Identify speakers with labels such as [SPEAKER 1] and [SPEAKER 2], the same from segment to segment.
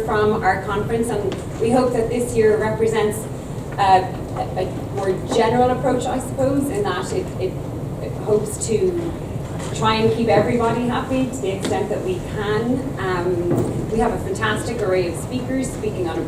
[SPEAKER 1] from our conference, and we hope that this year represents a more general approach, I suppose, in that it hopes to try and keep everybody happy to the extent that we can. We have a fantastic array of speakers speaking on,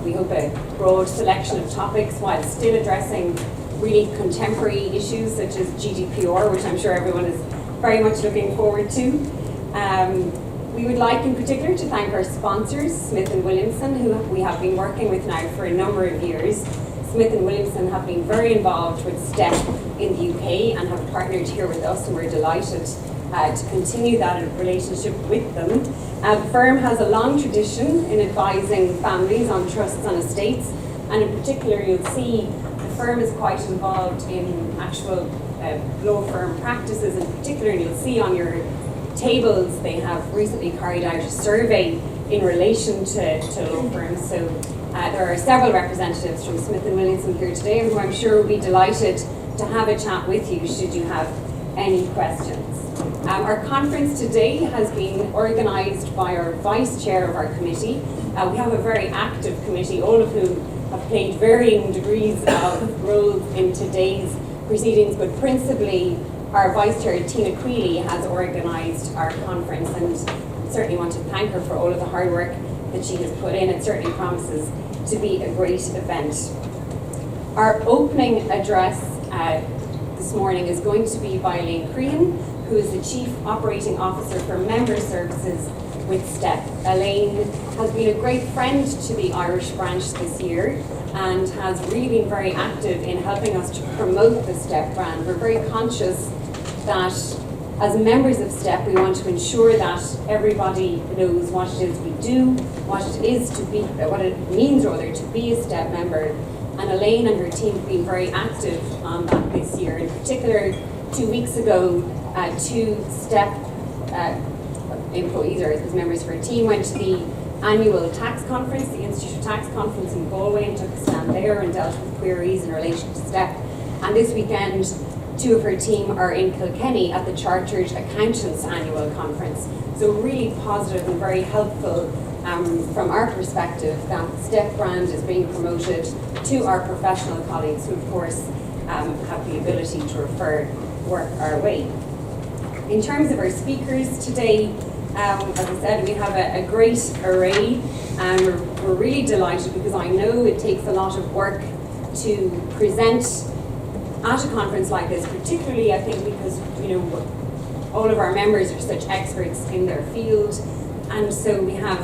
[SPEAKER 1] we hope, a broad selection of topics while still addressing really contemporary issues such as GDPR, which I'm sure everyone is very much looking forward to. We would like in particular to thank our sponsors, Smith & Williamson, who we have been working with now for a number of years. Smith & Williamson have been very involved with STEP in the UK and have partnered here with us, and we're delighted to continue that relationship with them. The firm has a long tradition in advising families on trusts and estates, and in particular you'll see the firm is quite involved in actual law firm practices in particular, and you'll see on your tables they have recently carried out a survey in relation to law firms. So there are several representatives from Smith & Williamson here today who I'm sure will be delighted to have a chat with you should you have any questions. Our conference today has been organised by our Vice Chair of our committee. We have a very active committee, all of whom have played varying degrees of roles in today's proceedings, but principally our Vice Chair, Tina Queally, has organised our conference, and certainly want to thank her for all of the hard work that she has put in. It certainly promises to be a great event. Our opening address this morning is going to be by Aileen Keogan, who is the Chief Operating Officer for Member Services with STEP. Aileen has been a great friend to the Irish branch this year and has really been very active in helping us to promote the STEP brand. We're very conscious that as members of STEP, we want to ensure that everybody knows what it is we do, what it means rather to be a STEP member. And Aileen and her team have been very active on that this year. In particular, 2 weeks ago, two STEP employees, or as members of her team, went to the annual tax conference, the Institute of Tax Conference in Galway, and took a stand there and dealt with queries in relation to STEP. And this weekend, two of her team are in Kilkenny at the Chartered Accountants Annual Conference. So really positive and very helpful from our perspective that the STEP brand is being promoted to our professional colleagues who of course have the ability to refer work our way. In terms of our speakers today, as I said, we have a great array, and we're really delighted because I know it takes a lot of work to present at a conference like this, particularly I think because all of our members are such experts in their field. And so we have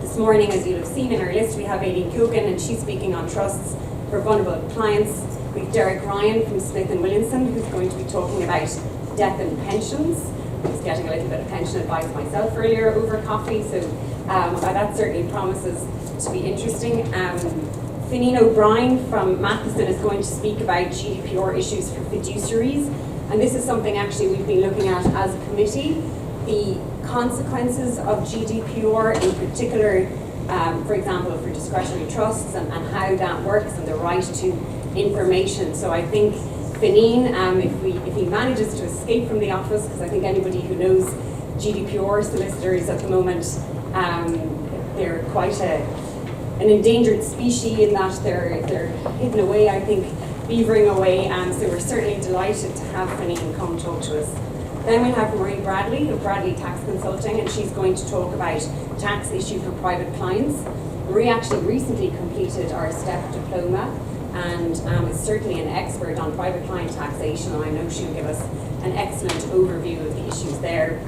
[SPEAKER 1] this morning, as you'll have seen in our list, we have Aileen Keogan, and she's speaking on trusts for vulnerable clients. We have Derek Ryan from Smith & Williamson, who's going to be talking about death and pensions. I was getting a little bit of pension advice myself earlier over coffee, so that certainly promises to be interesting. Fineen O'Brien from Matheson is going to speak about GDPR issues for fiduciaries, and this is something actually we've been looking at as a committee, the consequences of GDPR in particular, for example, for discretionary trusts and how that works and the right to information. So I think Fineen, if he manages to escape from the office, because I think anybody who knows GDPR solicitors at the moment, they're quite an endangered species in that they're hidden away, I think, beavering away, so we're certainly delighted to have Fineen come talk to us. Then we have Marie Bradley of Bradley Tax Consulting, and she's going to talk about tax issue for private clients. Marie actually recently completed our STEP diploma and is certainly an expert on private client taxation, and I know she'll give us an excellent overview of the issues there.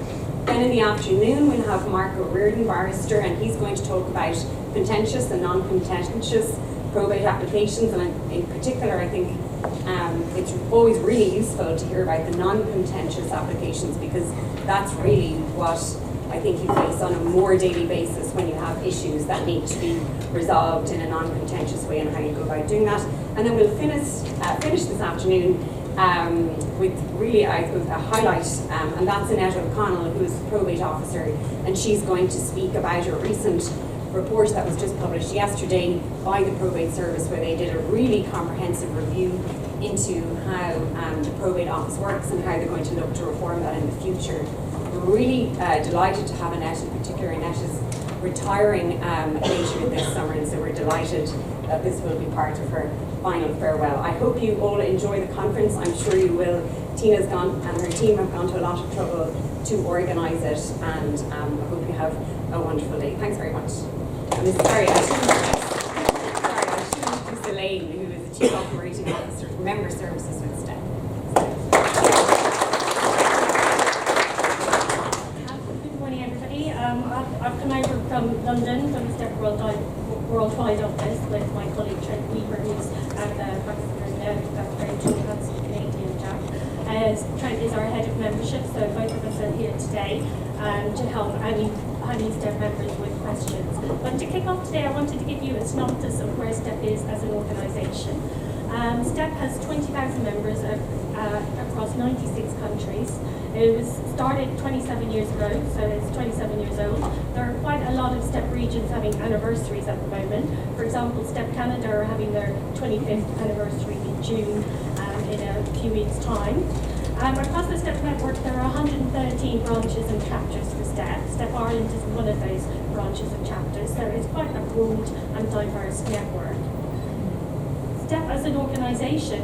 [SPEAKER 1] Then in the afternoon we'll have Mark O'Riordan, barrister, and he's going to talk about contentious and non-contentious probate applications, and in particular I think it's always really useful to hear about the non-contentious applications, because that's really what I think you face on a more daily basis when you have issues that need to be resolved in a non-contentious way, and how you go about doing that. And then we'll finish this afternoon with really, I suppose, a highlight, and that's Annette O'Connell, who is the probate officer, and she's going to speak about a recent report that was just published yesterday by the probate service, where they did a really comprehensive review into how the probate office works and how they're going to look to reform that in the future. We're really delighted to have Annette in particular. Annette is retiring later this summer, and so we're delighted that this will be part of her final farewell. I hope you all enjoy the conference. I'm sure you will. Tina's gone and her team have gone to a lot of trouble to organise it, and I hope you have a wonderful day. Thanks very much. And sorry, I should introduce Aileen, who is the Chief Operating Officer for Member Services with STEP.
[SPEAKER 2] Good morning, everybody. I've come over from London, from the STEP Worldwide office with my colleague Trent Weaver, who's at the very handsome Canadian chap. Trent is our head of membership, so both of us are here today to help any STEP members with questions. But to kick off today, I wanted to give you a synopsis of where STEP is as an organisation. STEP has 20,000 members across 96 countries. It was started 27 years ago, so it's 27 years old. There are quite a lot of STEP regions having anniversaries at the moment. For example, STEP Canada are having their 25th anniversary in June in a few weeks' time. Across the STEP network, there are 113 branches and chapters for STEP. STEP Ireland is one of those branches and chapters, so it's quite a broad and diverse network. STEP as an organisation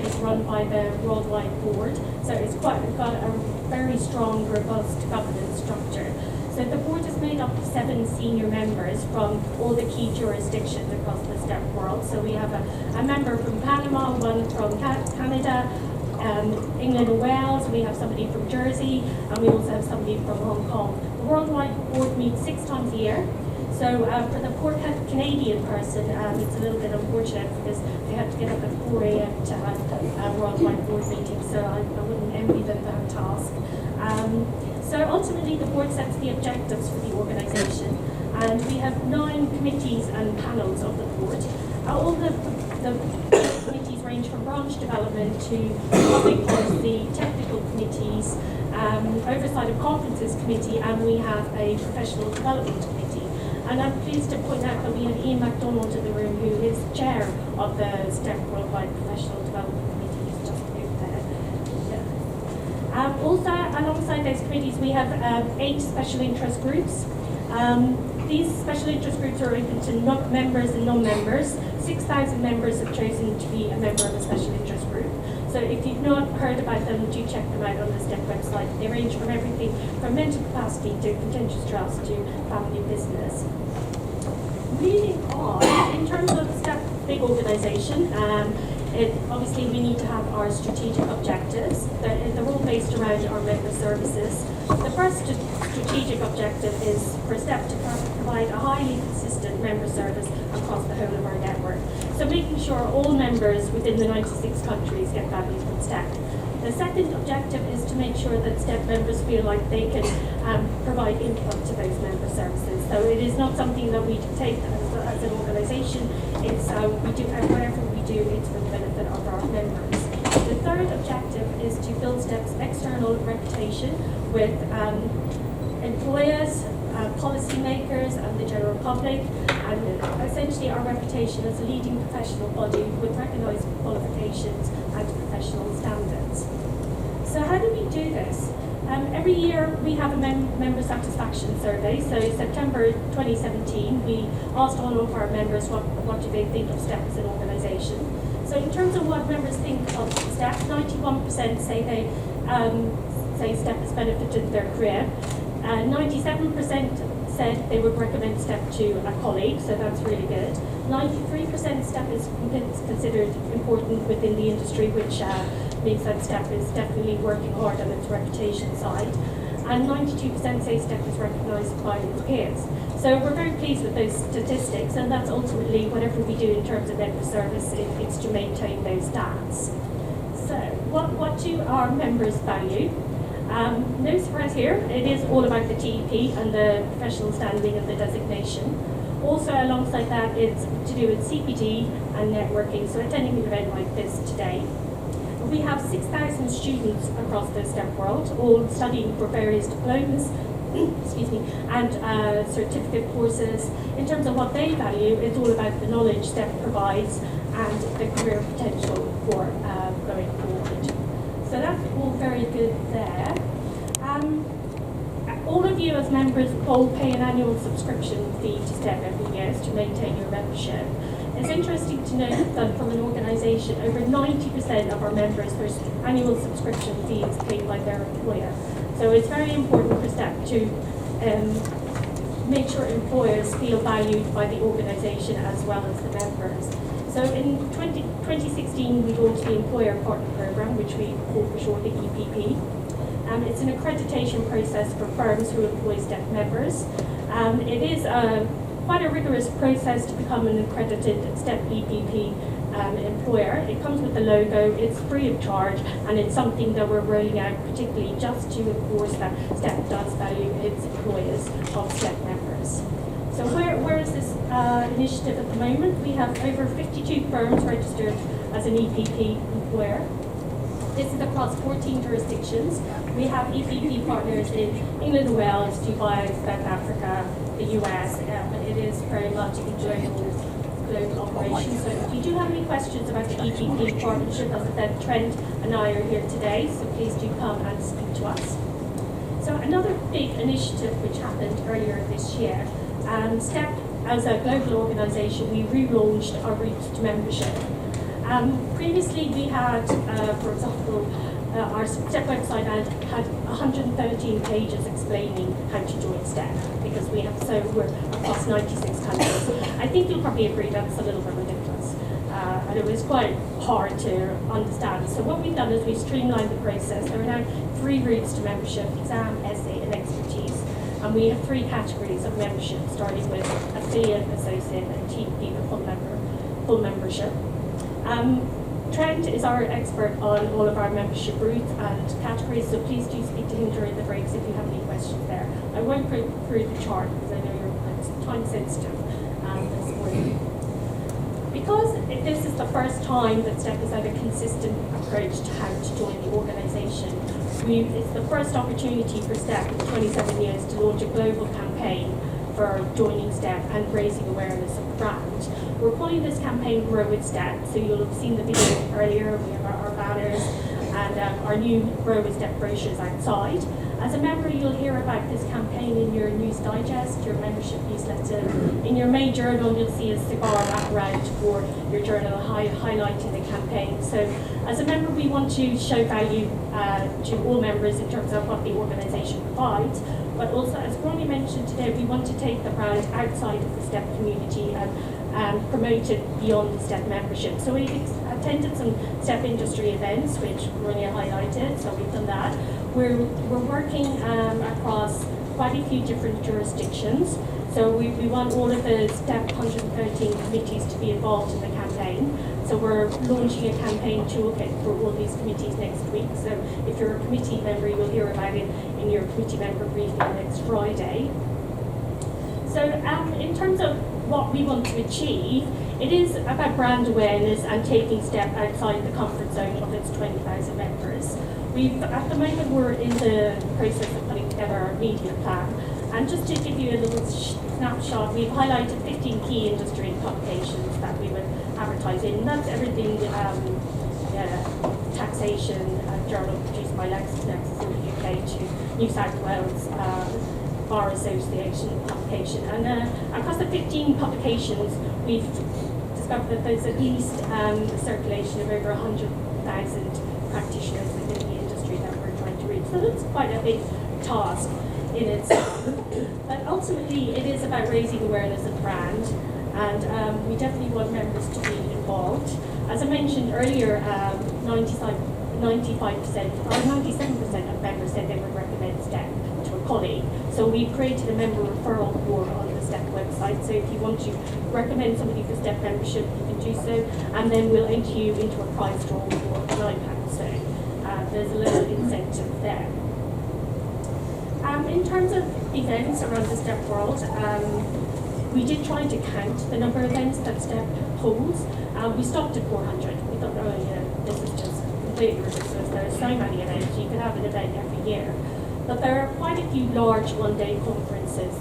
[SPEAKER 2] is run by the Worldwide Board, so it's got a very strong, robust governance structure. So the board is made up of 7 senior members from all the key jurisdictions across the STEP world. So we have a member from Panama, one from Canada, England and Wales, we have somebody from Jersey, and we also have somebody from Hong Kong. The Worldwide Board meets 6 times a year. So for the poor Canadian person, it's a little bit unfortunate because they have to get up at 4 a.m. to have a Worldwide Board meeting, so I wouldn't envy them that task. So ultimately the board sets the objectives for the organisation, and we have 9 committees and panels of the board. All the committees range from branch development to public policy, technical committees, oversight of conferences committee, and we have a professional development committee. And I'm pleased to point out that we have Ian MacDonald in the room, who is chair of the STEP Worldwide Professional Development Committee. He's just moved there. Yeah. Also, alongside those committees, we have 8 special interest groups. These special interest groups are open to members and non-members. 6,000 members have chosen to be a member of a special interest group. So if you've not heard about them, do check them out on the STEP website. They range from everything from mental capacity to contentious trust to family business. Moving on, in terms of STEP big organisation, obviously we need to have our strategic objectives. They're all based around our member services. The first strategic objective is for STEP to provide a highly consistent member service across the whole of our network. So making sure all members within the 96 countries get value from STEP. The second objective is to make sure that STEP members feel like they can provide input to those member services. So it is not something that we take as an organisation. It's we do, and whatever we do, it's for the benefit of our members. The third objective is to build STEP's external reputation with employers, policymakers, and the general public, and essentially our reputation as a leading professional body with recognised qualifications and professional standards. So how do we do this? Every year we have a member satisfaction survey. So September 2017, we asked all of our members what do they think of STEP as an organisation. So in terms of what members think of STEP, 91% say they say STEP has benefited their career. 97% said they would recommend STEP to a colleague, so that's really good. 93% STEP is considered important within the industry, which means that STEP is definitely working hard on its reputation side. And 92% say STEP is recognised by its peers. So we're very pleased with those statistics, and that's ultimately whatever we do in terms of member service, it's to maintain those stats. So what do our members value? No surprise here, it is all about the TEP and the professional standing and the designation. Also alongside that, it's to do with CPD and networking, so attending an event like this today. We have 6,000 students across the STEP world, all studying for various diplomas, excuse me, and certificate courses. In terms of what they value, it's all about the knowledge STEP provides and the career potential for going forward. So that's all very good there. all of you as members all pay an annual subscription fee to STEP every year to maintain your membership. It's interesting to note that from an organisation, over 90% of our members, their annual subscription fee is paid by their employer. So it's very important for STEP to make sure employers feel valued by the organisation as well as the members. So in 2016, we launched the Employer Partner Programme, which we call for short the EPP. It's an accreditation process for firms who employ STEP members. It is quite a rigorous process to become an accredited STEP EPP employer. It comes with a logo, it's free of charge, and it's something that we're rolling out particularly just to enforce that STEP does value its employers of STEP members. So where is this initiative at the moment? We have over 52 firms registered as an EPP employer. This is across 14 jurisdictions. We have EPP partners in England and Wales, Dubai, South Africa, the US, but it is very much a global operation. So if you do have any questions about the EPP partnership, as I said, Trent and I are here today, so please do come and speak to us. So another big initiative which happened earlier this year, STEP, as a global organisation, we relaunched our route to membership. Previously we had, for example, our STEP website had 113 pages explaining how to join STEP, because we're across 96 countries. I think you'll probably agree that's a little bit ridiculous. And it was quite hard to understand. So what we've done is we've streamlined the process. There are now 3 routes to membership: exam, essay, and expertise. And we have 3 categories of membership, starting with affiliate, associate, and TP, the full membership. Trent is our expert on all of our membership routes and categories, so please do speak to him during the breaks if you have any questions there. I won't go through the chart because I know you're time sensitive this morning. Because this is the first time that STEP has had a consistent approach to how to join the organisation, it's the first opportunity for STEP in 27 years to launch a global campaign for joining STEP and raising awareness of the brand. We're calling this campaign Grow with STEP, so you'll have seen the video earlier. We have our banners and our new Grow with STEP brochures outside. As a member, you'll hear about this campaign in your news digest, your membership newsletter. In your May journal, you'll see a cigar wraparound for your journal highlighting the campaign. So as a member, we want to show value to all members in terms of what the organisation provides. But also, as Ronnie mentioned today, we want to take the brand outside of the STEP community and promote it beyond the STEP membership. So we attended some STEP industry events, which Ronnie highlighted, so we've done that. We're working across quite a few different jurisdictions. So we want all of the STEP 113 committees to be involved in the campaign. So we're launching a campaign toolkit for all these committees next week. So if you're a committee member, you'll hear about it in your committee member briefing next Friday. So in terms of what we want to achieve, it is about brand awareness and taking STEP outside the comfort zone of its 20,000 members. At the moment, we're in the process of putting together our media plan. And just to give you a little snapshot, we've highlighted 15 key industry publications that we would advertise in. And that's everything, taxation, a journal produced by LexisNexis in the UK, to New South Wales Bar Association publication. And across the 15 publications, we've discovered that there's at least a circulation of over 100,000 practitioners within the industry that we're trying to reach. So that's quite a big task in itself. But ultimately, it is about raising awareness of the brand, and we definitely want members to be involved. As I mentioned earlier, 95% or 97% of members said they would recommend STEP to a colleague. So we've created a member referral form on the STEP website. So if you want to recommend somebody for STEP membership, you can do so, and then we'll enter you into a prize draw for £9. So there's a little incentive there. In terms of events around the STEP world, we did try to count the number of events that STEP holds. We stopped at 400. We thought, this is just completely ridiculous. There are so many events. You could have an event every year. But there are quite a few large one-day conferences,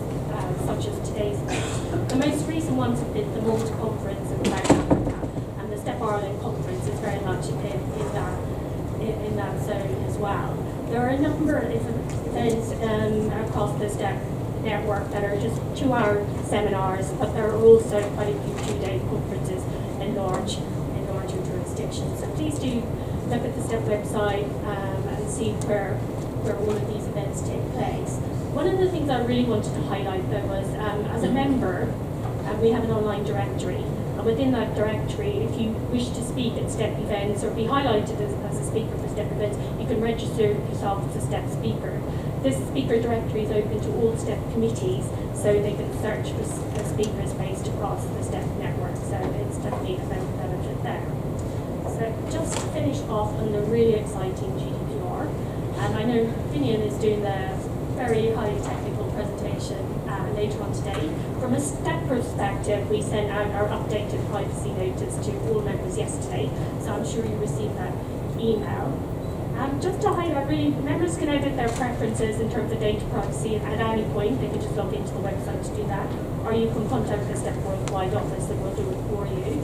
[SPEAKER 2] such as today's event. The most recent ones have been the Malta Conference in South Africa, and the STEP Ireland Conference is very much in that zone as well. There are a number of events across the STEP network that are just 2-hour seminars, but there are also quite a few 2-day conferences in larger jurisdictions. So please do look at the STEP website and see where all of these events take place. One of the things I really wanted to highlight though was, as a member, we have an online directory. And within that directory, if you wish to speak at STEP events or be highlighted as a speaker for STEP events, you can register yourself as a STEP speaker. This speaker directory is open to all STEP committees, so they can search for speakers based across the STEP network. So it's definitely a benefit there. So just to finish off on the really exciting GDPR, and I know Finian is doing the very highly technical presentation later on today. From a STEP perspective, we sent out our updated privacy notice to all members yesterday, so I'm sure you received that email. Just to highlight, really, members can edit their preferences in terms of data privacy at any point. They can just log into the website to do that, or you can contact the STEP Worldwide office and we'll do it for you.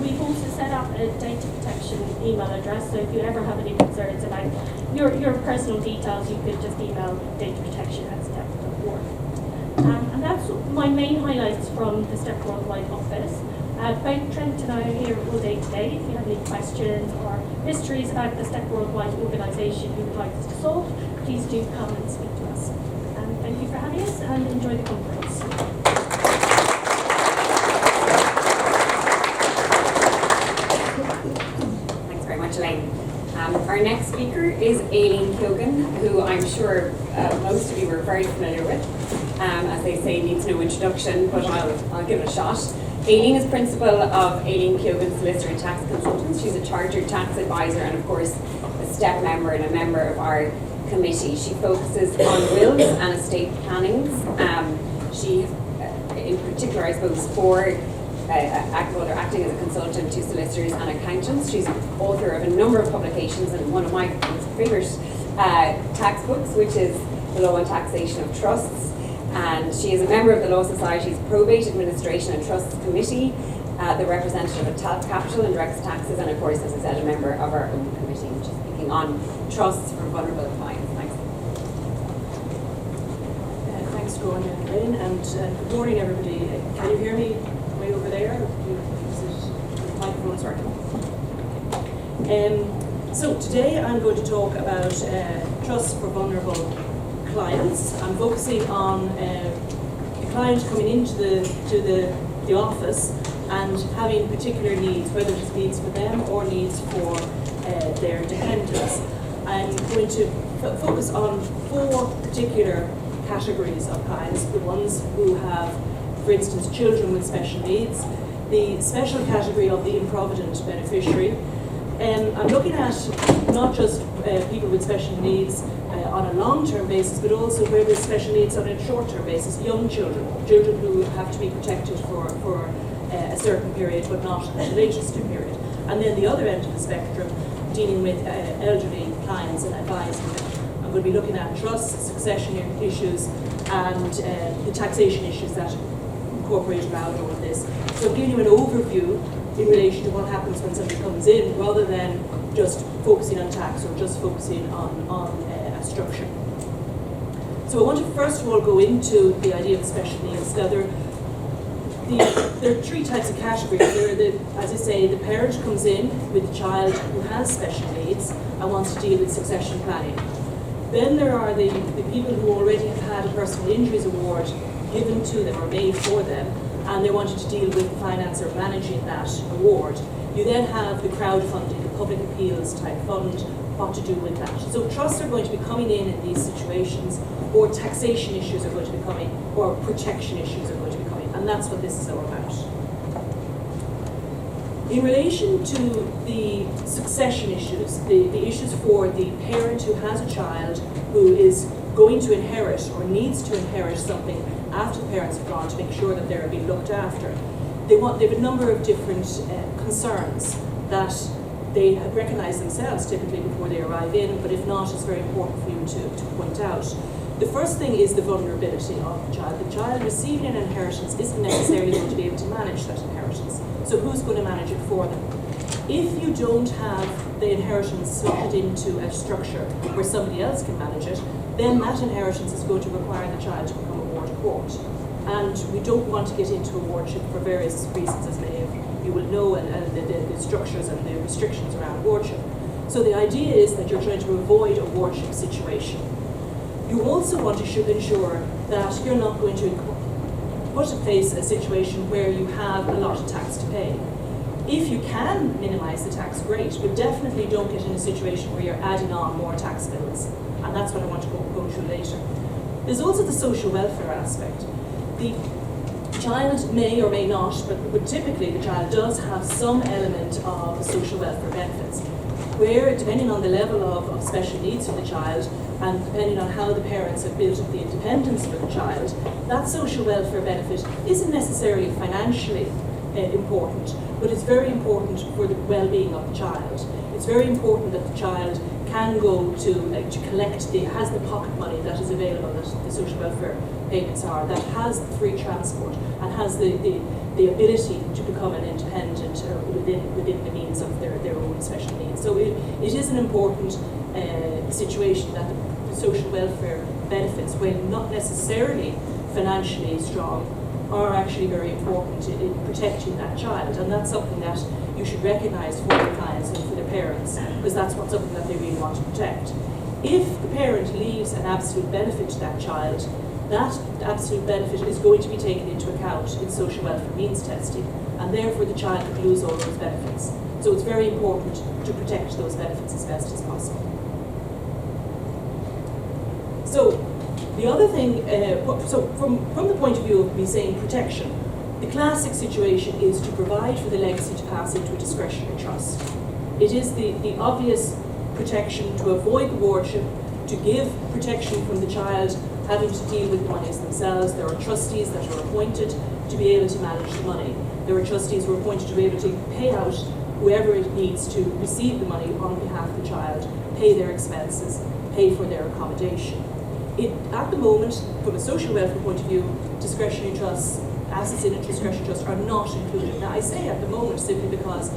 [SPEAKER 2] We've also set up a data protection email address, so if you ever have any concerns about your personal details, you could just email dataprotection@step.org. And that's my main highlights from the STEP Worldwide office. Both Trent and I are here all day today. If you have any questions or mysteries about the STEP Worldwide organisation you would like us to solve, please do come and speak to us. Thank you for having us and enjoy the conference.
[SPEAKER 1] Thanks very much, Elaine. Our next speaker is Aileen Keogan, who I'm sure most of you are very familiar with. As they say, needs no introduction, but I'll give it a shot. Aileen is principal of Aileen Keogan Solicitor and Tax Consultants. She's a chartered tax advisor and, of course, a STEP member and a member of our committee. She focuses on wills and estate plannings. She, in particular, I suppose, acting as a consultant to solicitors and accountants. She's author of a number of publications and one of my favourite tax books, which is The Law and Taxation of Trusts. And she is a member of the Law Society's Probate Administration and Trusts Committee, the representative of Capital and Direct Taxes, and of course, as I said, a member of our own committee, which is speaking on trusts for vulnerable clients. Thanks.
[SPEAKER 3] Thanks, Rowan and Lynn, and good morning, everybody. Can you hear me way over there? Is the microphone's working? So today I'm going to talk about trusts for vulnerable clients. I'm focusing on a client coming into the office and having particular needs, whether it's needs for them or needs for their dependents. I'm going to focus on 4 particular categories of clients: the ones who have, for instance, children with special needs, the special category of the improvident beneficiary. I'm looking at not just people with special needs on a long-term basis, but also where there's special needs on a short-term basis, young children who have to be protected for a certain period, but not at a later period. And then the other end of the spectrum, dealing with elderly clients and advising them. I'm going to be looking at trusts, succession issues, and the taxation issues that incorporate around all of this. So I'm giving you an overview in relation to what happens when somebody comes in, rather than just focusing on tax or just focusing on a structure. So I want to first of all go into the idea of special needs. Now there are 3 types of categories. As I say, the parent comes in with a child who has special needs and wants to deal with succession planning. Then there are the people who already have had a personal injuries award given to them or made for them, and they're wanting to deal with the finance or managing that award. You then have the crowdfunding, the public appeals type fund, what to do with that. So trusts are going to be coming in these situations, or taxation issues are going to be coming, or protection issues are going to be coming, and that's what this is all about. In relation to the succession issues, the issues for the parent who has a child who is going to inherit or needs to inherit something after the parents have gone to make sure that they're being looked after, they have a number of different concerns that they have recognised themselves typically before they arrive in, but if not, it's very important for you to point out. The first thing is the vulnerability of the child. The child receiving an inheritance isn't necessarily going to be able to manage that inheritance. So who's going to manage it for them? If you don't have the inheritance slotted into a structure where somebody else can manage it, then that inheritance is going to require the child to become a ward of court. And we don't want to get into a wardship for various reasons, as many of you will know, and the structures and the restrictions around wardship. So the idea is that you're trying to avoid a wardship situation. You also want to ensure that you're not going to put in place a situation where you have a lot of tax to pay. If you can minimise the tax, great, but definitely don't get in a situation where you're adding on more tax bills. And that's what I want to go through later. There's also the social welfare aspect. The child may or may not, but typically the child does have some element of social welfare benefits, where depending on the level of special needs for the child and depending on how the parents have built up the independence for the child, that social welfare benefit isn't necessarily financially important, but it's very important for the well-being of the child. It's very important that the child can go to collect, has the pocket money that is available, that the social welfare payments are, that has free transport and has the ability to become an independent within the means of their own special needs. So it is an important situation that the social welfare benefits, when not necessarily financially strong, are actually very important in protecting that child, and that's something that you should recognise for your clients and for their parents, because that's something that they really want to protect. If the parent leaves an absolute benefit to that child, that absolute benefit is going to be taken into account in social welfare means testing, and therefore the child could lose all those benefits. So it's very important to protect those benefits as best as possible. So the other thing, so from the point of view of me saying protection, the classic situation is to provide for the legacy to pass into a discretionary trust. It is the obvious protection to avoid the wardship, to give protection from the child having to deal with monies themselves. There are trustees that are appointed to be able to manage the money. There are trustees who are appointed to be able to pay out whoever it needs to receive the money on behalf of the child, pay their expenses, pay for their accommodation. At the moment, from a social welfare point of view, discretionary trusts, assets in a discretionary trust are not included. Now I say at the moment simply because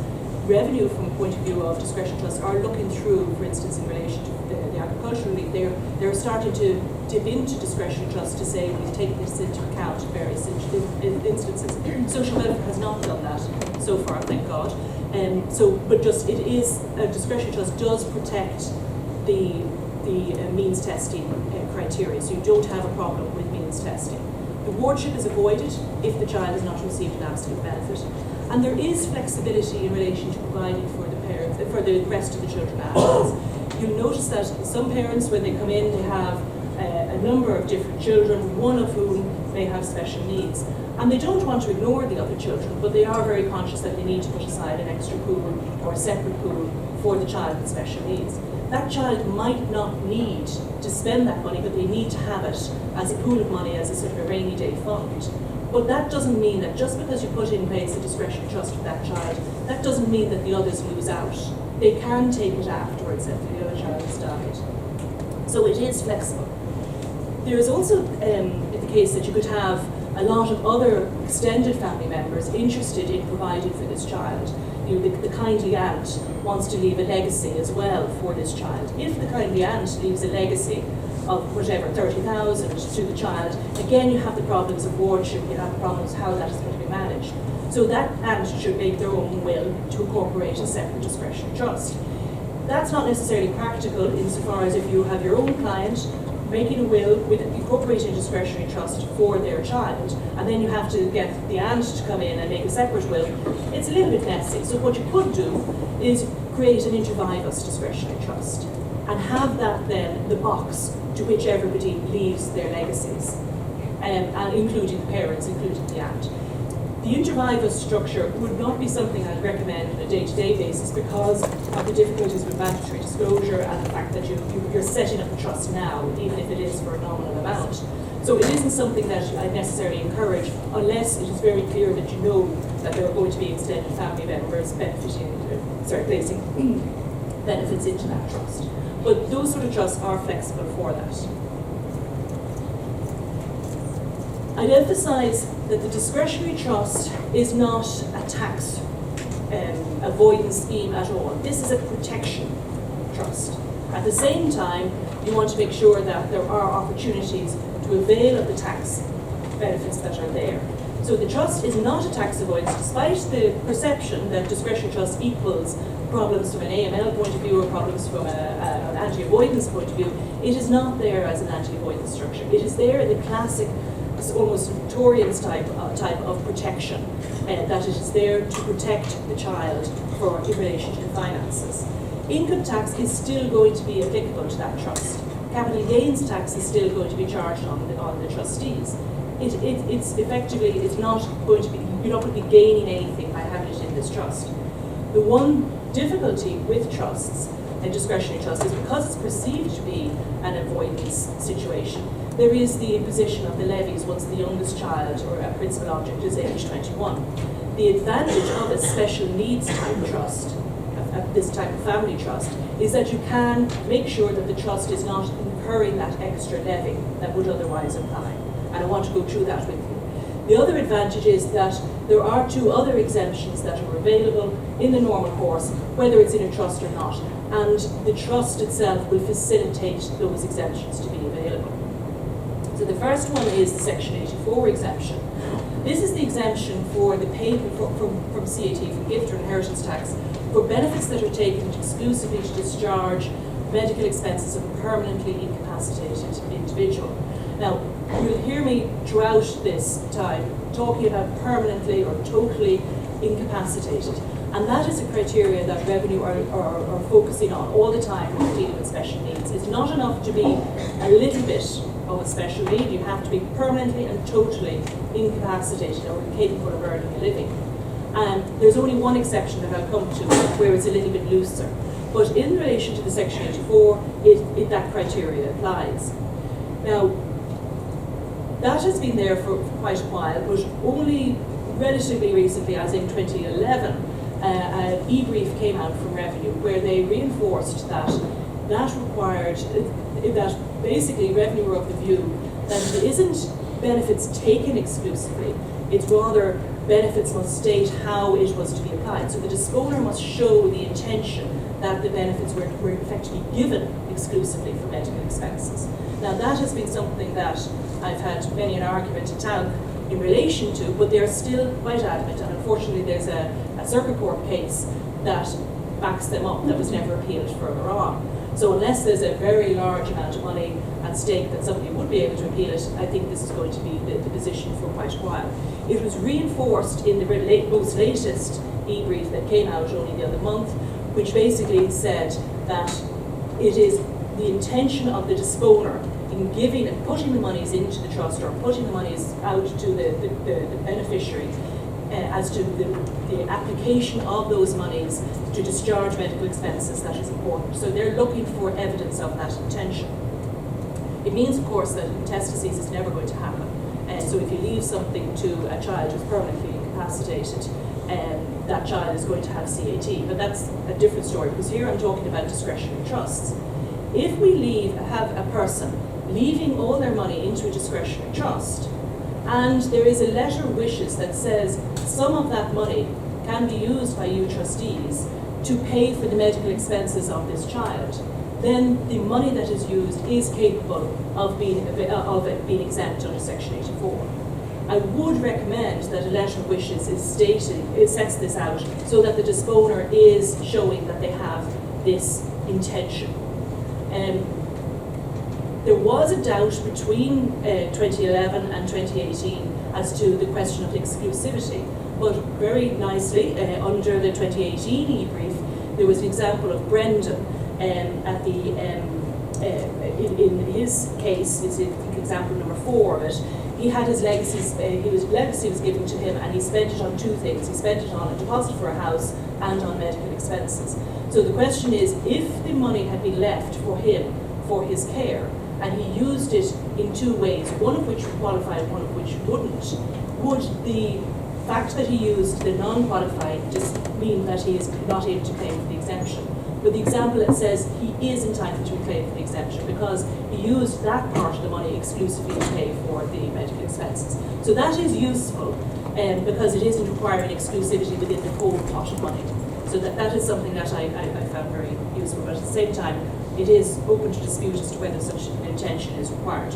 [SPEAKER 3] revenue from a point of view of discretionary trusts are looking through, for instance, in relation to the agricultural league, they're starting to dip into discretionary trusts to say we've taken this into account in various instances. Social welfare has not done that so far, thank God. But it is, a discretionary trust does protect the means testing criteria, so you don't have a problem with means testing. The wardship is avoided if the child has not received an absolute benefit, and there is flexibility in relation to providing for the parents, for the rest of the children afterwards. You'll notice that some parents, when they come in, they have a number of different children, one of whom may have special needs, and they don't want to ignore the other children, but they are very conscious that they need to put aside an extra pool or a separate pool for the child with special needs. That child might not need to spend that money, but they need to have it as a pool of money, as a sort of a rainy day fund. But that doesn't mean that just because you put in place a discretionary trust for that child, that doesn't mean that the others lose out. They can take it afterwards after the other child has died. So it is flexible. There is also the case that you could have a lot of other extended family members interested in providing for this child. You know, the kindly aunt wants to leave a legacy as well for this child. If the kindly aunt leaves a legacy of whatever, 30,000 to the child, again you have the problems of wardship, you have the problems how that is going to be managed. So that aunt should make their own will to incorporate a separate discretionary trust. That's not necessarily practical insofar as if you have your own client making a will with incorporating a discretionary trust for their child, and then you have to get the aunt to come in and make a separate will. It's a little bit messy. So what you could do is create an inter vivus discretionary trust and have that then the box to which everybody leaves their legacies, and including the parents, including the aunt. The inter vivus structure would not be something I'd recommend on a day-to-day basis because of the difficulties with mandatory disclosure and the fact that you're setting up a trust now, even if it is for a nominal amount. So it isn't something that I necessarily encourage unless it is very clear that you know that there are going to be extended family members placing benefits into that trust. But those sort of trusts are flexible for that. I'd emphasise that the discretionary trust is not a tax avoidance scheme at all. This is a protection trust. At the same time, you want to make sure that there are opportunities to avail of the tax benefits that are there. So the trust is not a tax avoidance, despite the perception that discretionary trust equals problems from an AML point of view or problems from an anti-avoidance point of view. It is not there as an anti-avoidance structure. It is there in the classic, almost notorious type of protection, that it is there to protect the child in relation to finances. Income tax is still going to be applicable to that trust. Capital gains tax is still going to be charged on the trustees. It's effectively, it's not going to be, you're not going to be gaining anything by having it in this trust. The one difficulty with trusts and discretionary trusts is because it's perceived to be an avoidance situation, there is the imposition of the levies once the youngest child or a principal object is age 21. The advantage of a special needs type trust, this type of family trust, is that you can make sure that the trust is not incurring that extra levy that would otherwise apply. And I want to go through that with you. The other advantage is that there are 2 other exemptions that are available in the normal course, whether it's in a trust or not, and the trust itself will facilitate those exemptions to be available. So the first one is the Section 84 exemption. This is the exemption for the payment from CAT, from gift or inheritance tax, for benefits that are taken exclusively to discharge medical expenses of a permanently incapacitated individual. Now, you'll hear me throughout this time talking about permanently or totally incapacitated, and that is a criteria that Revenue are focusing on all the time when dealing with special needs. It's not enough to be a little bit of a special need, you have to be permanently and totally incapacitated or incapable of earning a living. And there's only one exception that I'll come to where it's a little bit looser. But in relation to the Section 84, that criteria applies. Now, that has been there for quite a while, but only relatively recently, as in 2011, an e-brief came out from Revenue where they reinforced that required, that basically Revenue were of the view that it isn't benefits taken exclusively, it's rather benefits must state how it was to be applied. So the disponer must show the intention that the benefits were effectively given exclusively for medical expenses. Now that has been something that I've had many an argument in town in relation to, but they're still quite adamant, and unfortunately there's a circuit court case that backs them up that was never appealed further on. So unless there's a very large amount of money at stake that somebody would be able to appeal it, I think this is going to be the position for quite a while. It was reinforced in the most latest e-brief that came out only the other month, which basically said that it is the intention of the disponer in giving and putting the monies into the trust or putting the monies out to the beneficiary as to the application of those monies to discharge medical expenses that is important. So they're looking for evidence of that intention. It means, of course, that intestacies is never going to happen. So if you leave something to a child who's permanently incapacitated, that child is going to have CAT. But that's a different story, because here I'm talking about discretionary trusts. If we have a person leaving all their money into a discretionary trust, and there is a letter of wishes that says some of that money can be used by you trustees to pay for the medical expenses of this child, then the money that is used is capable of being exempt under Section 84. I would recommend that a letter of wishes it sets this out so that the disponer is showing that they have this intention. There was a doubt between 2011 and 2018 as to the question of exclusivity, but very nicely, under the 2018 e-brief, there was an example of Brendan at the in his case, is example number 4 of it. He had his legacies, legacy was given to him, and he spent it on 2 things. He spent it on a deposit for a house and on medical expenses. So the question is, if the money had been left for him for his care, and he used it in 2 ways, one of which would qualify and one of which wouldn't, would the fact that he used the non-qualified just mean that he is not able to claim for the exemption? But the example that says he is entitled to claim for the exemption because he used that part of the money exclusively to pay for the medical expenses. So that is useful. because it isn't requiring exclusivity within the whole pot of money. So that is something that I found very useful, but at the same time, it is open to dispute as to whether such an intention is required.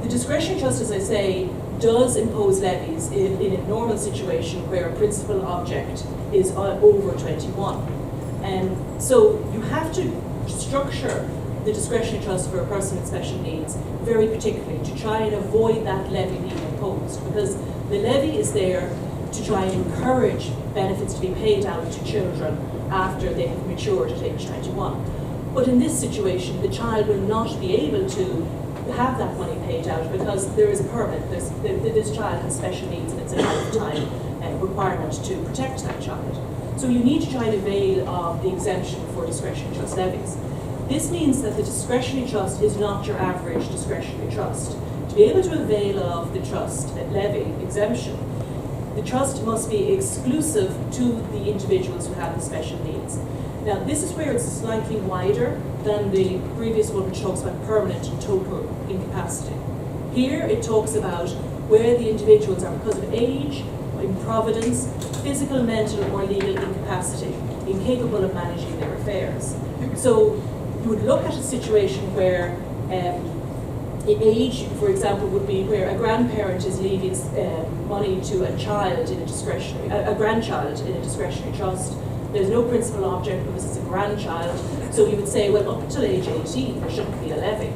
[SPEAKER 3] The discretionary trust, as I say, does impose levies in a normal situation where a principal object is over 21. So you have to structure the discretionary trust for a person with special needs very particularly to try and avoid that levy being imposed, because the levy is there to try and encourage benefits to be paid out to children after they have matured at age 21. But in this situation, the child will not be able to have that money paid out because there is a permit. This child has special needs and it's a lifetime requirement to protect that child. So you need to try and avail of the exemption for discretionary trust levies. This means that the discretionary trust is not your average discretionary trust. To be able to avail of the trust levy exemption, the trust must be exclusive to the individuals who have the special needs. Now, this is where it's slightly wider than the previous one, which talks about permanent and total incapacity. Here, it talks about where the individuals are because of age, improvidence, physical, mental, or legal incapacity, incapable of managing their affairs. So, you would look at a situation where age, for example, would be where a grandparent is leaving money to a child in a grandchild in a discretionary trust. There's no principal object because it's a grandchild. So you would say, well, up until age 18, there shouldn't be a levy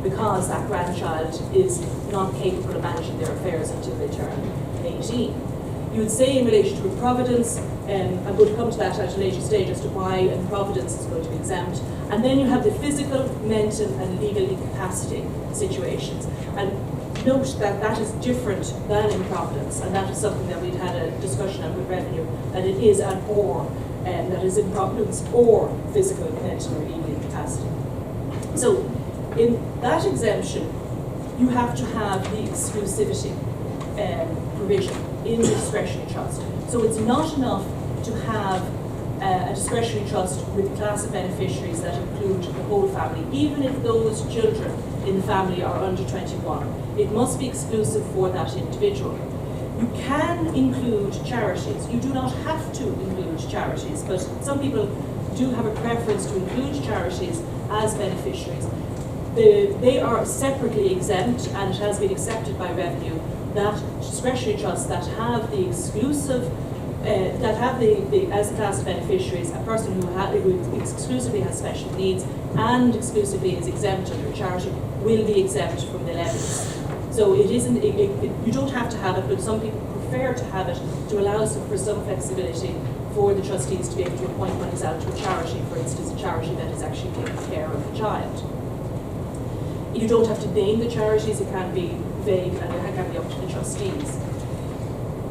[SPEAKER 3] because that grandchild is not capable of managing their affairs until they turn 18. You would say in relation to improvidence, I'm going to come to that at a later stage as to why improvidence is going to be exempt. And then you have the physical, mental, and legal incapacity situations. And note that that is different than improvidence, and that is something that we'd had a discussion on with revenue, that it is an or, that is improvidence or physical, mental, or legal incapacity. So in that exemption, you have to have the exclusivity provision in the discretionary trust. So it's not enough to have a discretionary trust with a class of beneficiaries that include the whole family, even if those children in the family are under 21. It must be exclusive for that individual. You can include charities. You do not have to include charities, but some people do have a preference to include charities as beneficiaries. They are separately exempt, and it has been accepted by revenue that discretionary trusts that have the exclusive, that have the as a class of beneficiaries, a person who exclusively has special needs and exclusively is exempt under a charity will be exempt from the levies. So it isn't, you don't have to have it, but some people prefer to have it to allow for some flexibility for the trustees to be able to appoint monies out to a charity, for instance, a charity that is actually taking care of the child. You don't have to name the charities, it can be vague and it can be up to the trustees.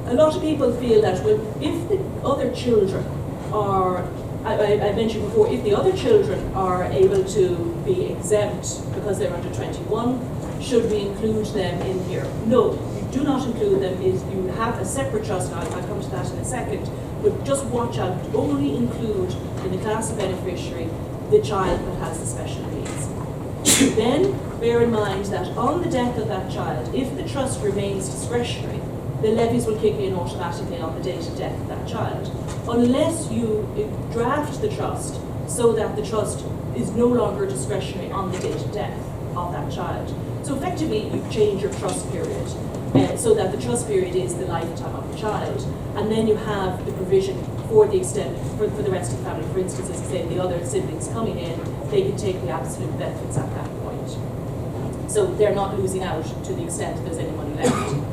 [SPEAKER 3] A lot of people feel that if the other children are, I mentioned before, if the other children are able to be exempt because they're under 21, should we include them in here? No, you do not include them. You have a separate trust, and I'll come to that in a second, but just watch out, only include in the class of beneficiary the child that has the special needs. Then bear in mind that on the death of that child, if the trust remains discretionary, the levies will kick in automatically on the date of death of that child, unless you draft the trust so that the trust is no longer discretionary on the date of death of that child. So effectively, you change your trust period so that the trust period is the lifetime of the child, and then you have the provision for the extent for the rest of the family. For instance, as I say, the other siblings coming in, they can take the absolute benefits at that point. So they're not losing out to the extent that there's any money left.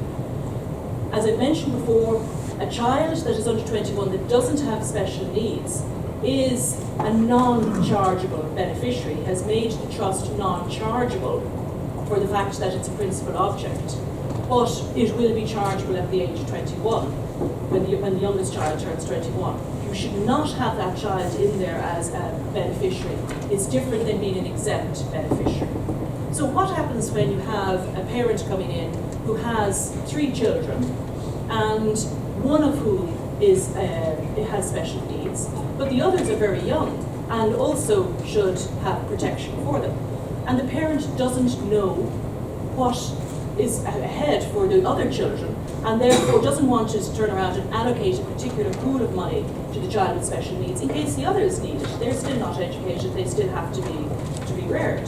[SPEAKER 3] As I mentioned before, a child that is under 21 that doesn't have special needs is a non-chargeable beneficiary, has made the trust non-chargeable for the fact that it's a principal object. But it will be chargeable at the age of 21, when the youngest child turns 21. You should not have that child in there as a beneficiary. It's different than being an exempt beneficiary. So what happens when you have a parent coming in who has 3 children, and one of whom has special needs, but the others are very young and also should have protection for them, and the parent doesn't know what is ahead for the other children, and therefore doesn't want to turn around and allocate a particular pool of money to the child with special needs in case the others need it. They're still not educated, they still have to be reared.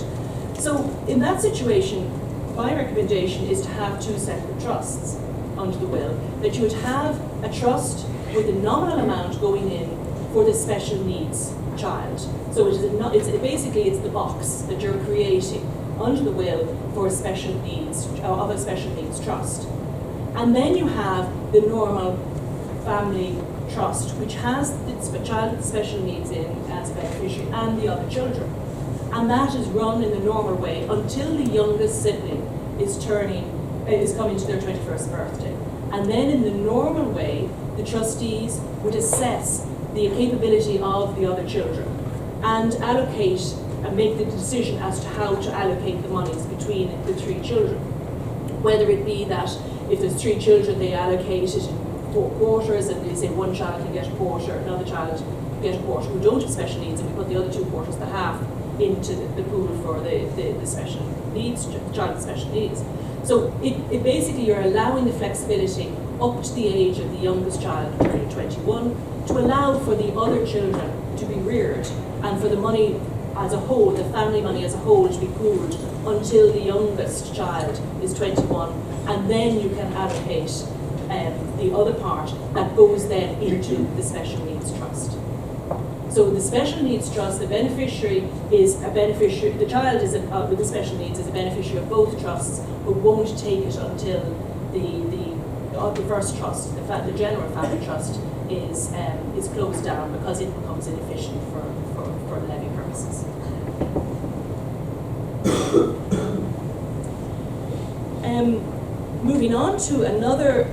[SPEAKER 3] So in that situation, my recommendation is to have two separate trusts under the will, that you would have a trust with a nominal amount going in for the special needs child. So it's the box that you're creating under the will for a special needs trust. And then you have the normal family trust, which has the child with special needs in as a beneficiary and the other children. And that is run in the normal way until the youngest sibling is coming to their 21st birthday. And then in the normal way, the trustees would assess the capability of the other children and allocate and make the decision as to how to allocate the monies between the three children. Whether it be that if there's three children, they allocate it in 4 quarters, and they say one child can get a quarter, another child can get a quarter who don't have special needs, and we put the other 2 quarters, the half, into the pool for the special needs, child with special needs. So it basically, you're allowing the flexibility up to the age of the youngest child, 21, to allow for the other children to be reared and for the money as a whole, the family money as a whole, to be pooled until the youngest child is 21, and then you can allocate the other part that goes then into the special needs trust. So the special needs trust, the beneficiary is a beneficiary, the child is with the special needs is a beneficiary of both trusts, but won't take it until the first trust, the general family trust, is closed down because it becomes inefficient for levy purposes. Moving on to another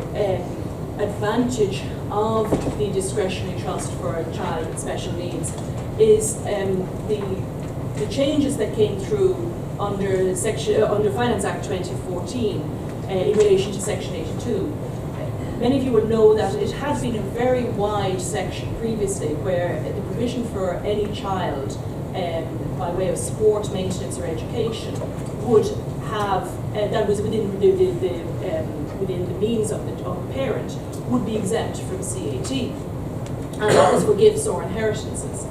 [SPEAKER 3] advantage of the discretionary trust for a child with special needs is the changes that came through under Finance Act 2014 in relation to Section 82. Many of you will know that it has been a very wide section previously where the provision for any child by way of support, maintenance or education would have, that was within the means of the parent, would be exempt from CAT. And that was for gifts or inheritances.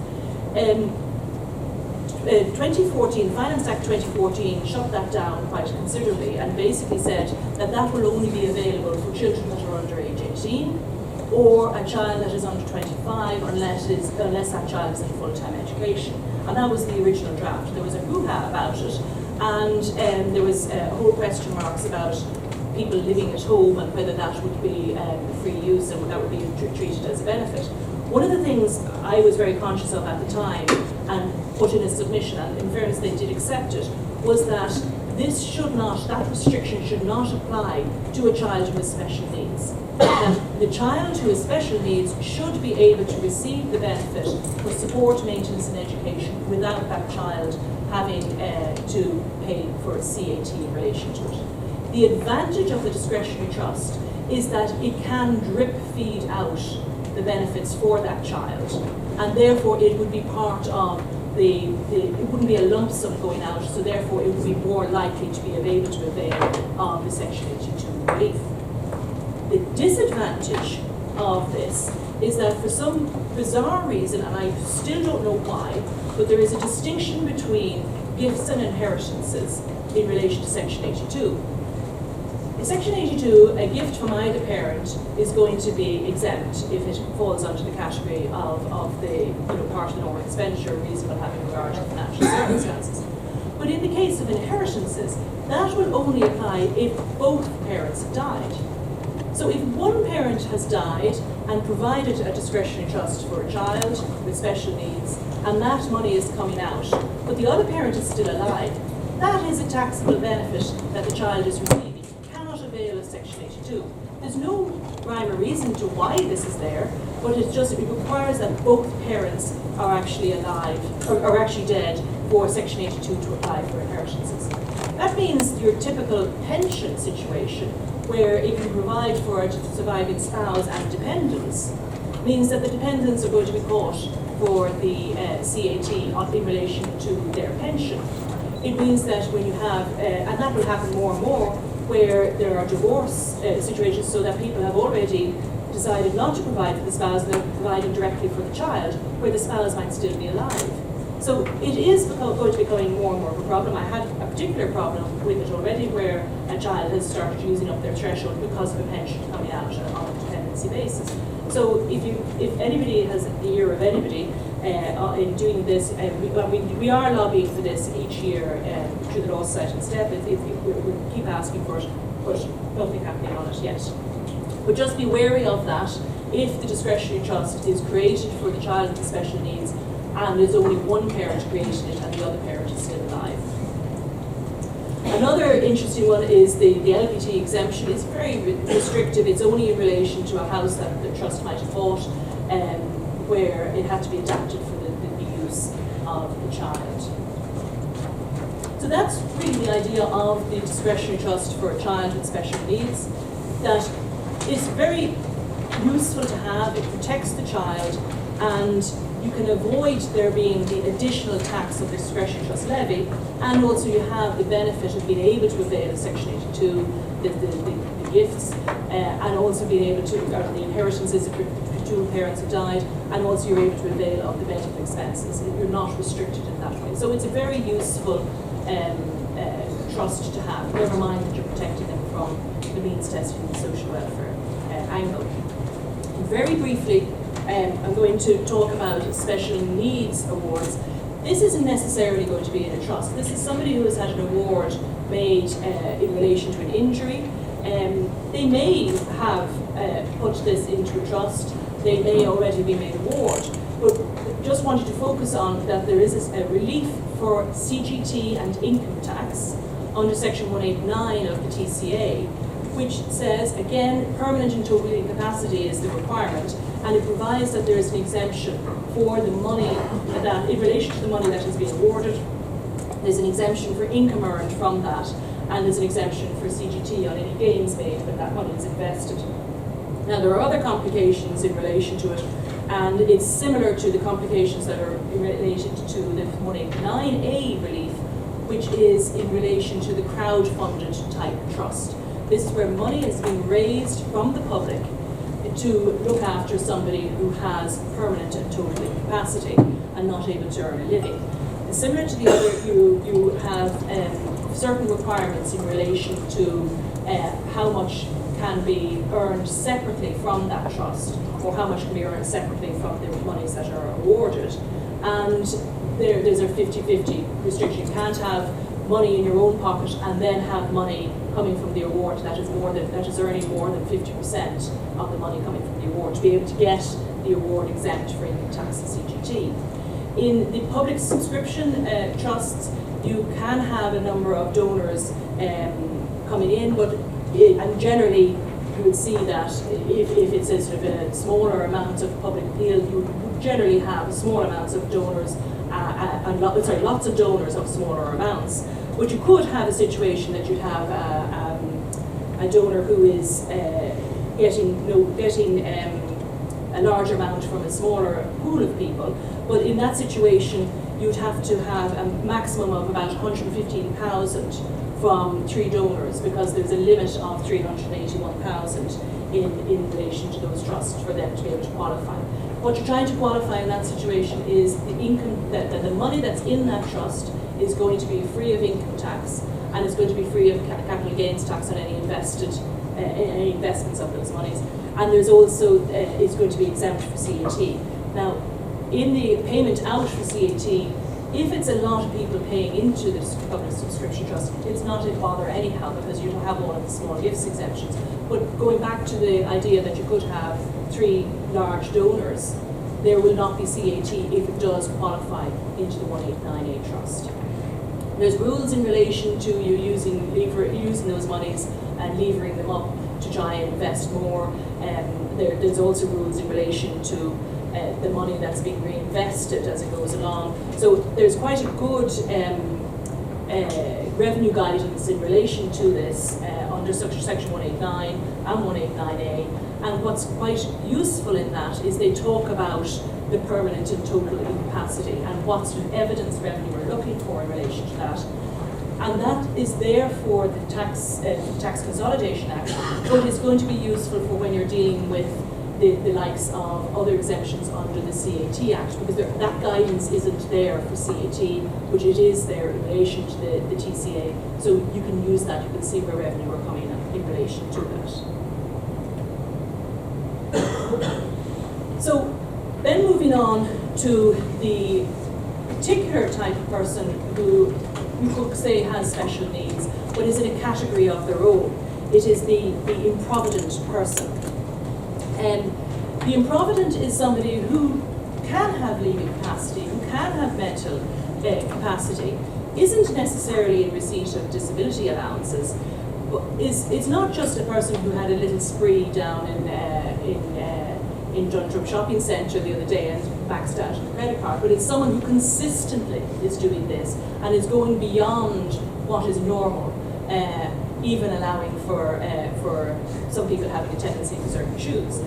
[SPEAKER 3] 2014, Finance Act 2014 shut that down quite considerably and basically said that that will only be available for children that are under age 18 or a child that is under 25 unless that child is in full-time education. And that was the original draft. There was a hoo-ha about it, and there was a whole question marks about people living at home and whether that would be free use and that would be treated as a benefit. One of the things I was very conscious of at the time and put in a submission, and in fairness they did accept it, was that that restriction should not apply to a child who has special needs. That the child who has special needs should be able to receive the benefit for support, maintenance and education without that child having to pay for CAT in relation to it. The advantage of the discretionary trust is that it can drip feed out the benefits for that child, and therefore it would be part of it wouldn't be a lump sum going out, so therefore it would be more likely to be able to avail of the Section 82 relief. The disadvantage of this is that for some bizarre reason, and I still don't know why, but there is a distinction between gifts and inheritances in relation to Section 82. In Section 82, a gift from either parent is going to be exempt if it falls under the category of the part of the normal expenditure reasonable having regard to financial circumstances. But in the case of inheritances, that will only apply if both parents have died. So if one parent has died and provided a discretionary trust for a child with special needs, and that money is coming out, but the other parent is still alive, that is a taxable benefit that the child is receiving. Avail of Section 82. There's no rhyme or reason to why this is there, but it requires that both parents are actually alive, or are actually dead for Section 82 to apply for inheritances. That means your typical pension situation, where it can provide for a surviving spouse and dependents, means that the dependents are going to be caught for the CAT in relation to their pension. It means that when you have, and that will happen more and more, where there are divorce situations, so that people have already decided not to provide for the spouse and they're providing directly for the child, where the spouse might still be alive. So it is going to be becoming more and more of a problem. I had a particular problem with it already, where a child has started using up their threshold because of a pension coming out on a dependency basis. So if anybody has the ear of anybody in doing this, we are lobbying for this each year through the Law Society and STEP. We keep asking for it, but nothing happening on it yet. But just be wary of that. If the discretionary trust is created for the child with special needs, and there's only one parent creating it and the other parent is still alive. Another interesting one is the LPT exemption. It's very restrictive. It's only in relation to a house that the trust might have bought, where it had to be adapted for the use of the child. So that's really the idea of the discretionary trust for a child with special needs. That is very useful to have. It protects the child, and you can avoid there being the additional tax of the discretionary trust levy, and also you have the benefit of being able to avail of Section 82, the gifts, and also being able to, or the inheritances if two parents have died, and also you're able to avail of the medical expenses. You're not restricted in that way. So it's a very useful trust to have, never mind that you're protecting them from the means testing and social welfare angle. And very briefly, I'm going to talk about special needs awards. This isn't necessarily going to be in a trust. This is somebody who has had an award made in relation to an injury. They may have put this into a trust. They may already be made award. But just wanted to focus on that there is a relief for CGT and income tax under Section 189 of the TCA, which says, again, permanent and total incapacity is the requirement, and it provides that there is an exemption for the money that, in relation to the money that has been awarded, there's an exemption for income earned from that, and there's an exemption for CGT on any gains made when that money is invested. Now, there are other complications in relation to it, and it's similar to the complications that are related to the 189A relief, which is in relation to the crowd-funded type trust. This is where money is being raised from the public to look after somebody who has permanent and total incapacity and not able to earn a living. And similar to the other, you have certain requirements in relation to how much can be earned separately from that trust, or how much can be earned separately from the monies that are awarded. And there's a 50-50 restriction. You can't have money in your own pocket and then have money coming from the award that is earning more than 50% of the money coming from the award to be able to get the award exempt for income tax and CGT. In the public subscription trusts, you can have a number of donors coming in, but and generally you would see that if it's a sort of a smaller amount of public appeal, you would generally have small amounts of donors and lots of donors of smaller amounts. But you could have a situation that you'd have a donor who is getting a large amount from a smaller pool of people. But in that situation, you'd have to have a maximum of about 115,000 from 3 donors, because there's a limit of 381,000 in relation to those trusts for them to be able to qualify. What you're trying to qualify in that situation is the income, that the money that's in that trust is going to be free of income tax, and it's going to be free of capital gains tax on any any investments of those monies. And there's also, it's going to be exempt for CAT. Now, in the payment out for CAT, if it's a lot of people paying into the public subscription trust, it's not a bother anyhow, because you don't have all of the small gifts exemptions. But going back to the idea that you could have 3 large donors, there will not be CAT if it does qualify into the 189A trust. There's rules in relation to you using those monies and levering them up to try and invest more. There's also rules in relation to the money that's being reinvested as it goes along. So there's quite a good revenue guidance in relation to this under Section 189 and 189A. And what's quite useful in that is they talk about the permanent and total incapacity and what sort of evidence revenue we're looking for in relation to that. And that is there for the Tax Consolidation Act, but it's going to be useful for when you're dealing with the likes of other exemptions under the CAT Act, because that guidance isn't there for CAT, which it is there in relation to the TCA. So you can use that, you can see where revenue are coming in relation to that. So then moving on to the particular type of person who you could say has special needs, but is in a category of their own. It is the improvident person. The improvident is somebody who can have legal capacity, who can have mental capacity, isn't necessarily in receipt of disability allowances, but is not just a person who had a little spree down in Dundrum Shopping Centre the other day and maxed out on the credit card, but it's someone who consistently is doing this and is going beyond what is normal, even allowing for some people having a tendency for certain shoes.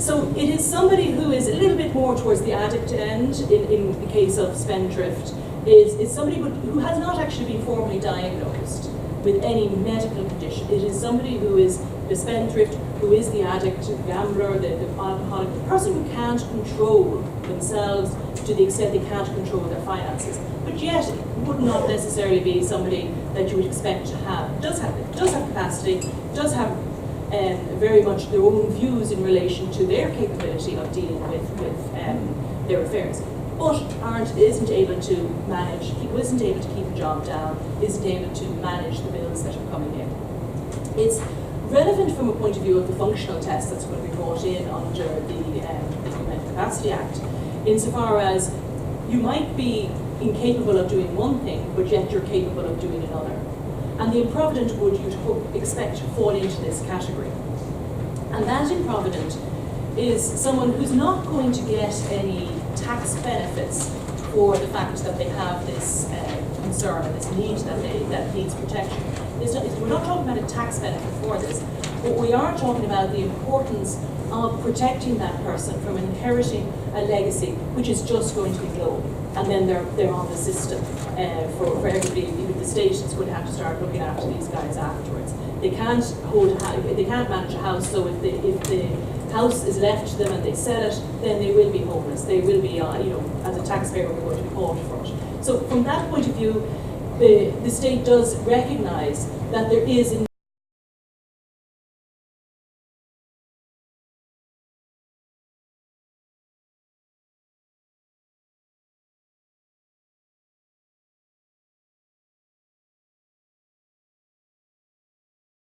[SPEAKER 3] So it is somebody who is a little bit more towards the addict end in the case of spendthrift, is somebody who has not actually been formally diagnosed with any medical condition. It is somebody who is the spendthrift, who is the addict, the gambler, the alcoholic, the person who can't control themselves to the extent they can't control their finances. But yet, it would not necessarily be somebody that you would expect to have. Does have capacity, does have very much their own views in relation to their capability of dealing with their affairs, but isn't able to manage, isn't able to keep a job down, isn't able to manage the bills that are coming in. It's relevant from a point of view of the functional test that's going to be brought in under the Mental Capacity Act, insofar as you might be incapable of doing one thing, but yet you're capable of doing another. And the improvident would you'd expect to fall into this category. And that improvident is someone who's not going to get any tax benefits for the fact that they have this concern, this need that needs protection. We're not talking about a tax benefit for this, but we are talking about the importance of protecting that person from inheriting a legacy which is just going to be low. And then they're on the system for everybody. Even the state is going to have to start looking after these guys afterwards. They can't manage a house. So if the house is left to them and they sell it, then they will be homeless. They will be, as a taxpayer, we're going to be called for it. So from that point of view, the state does recognise that there is a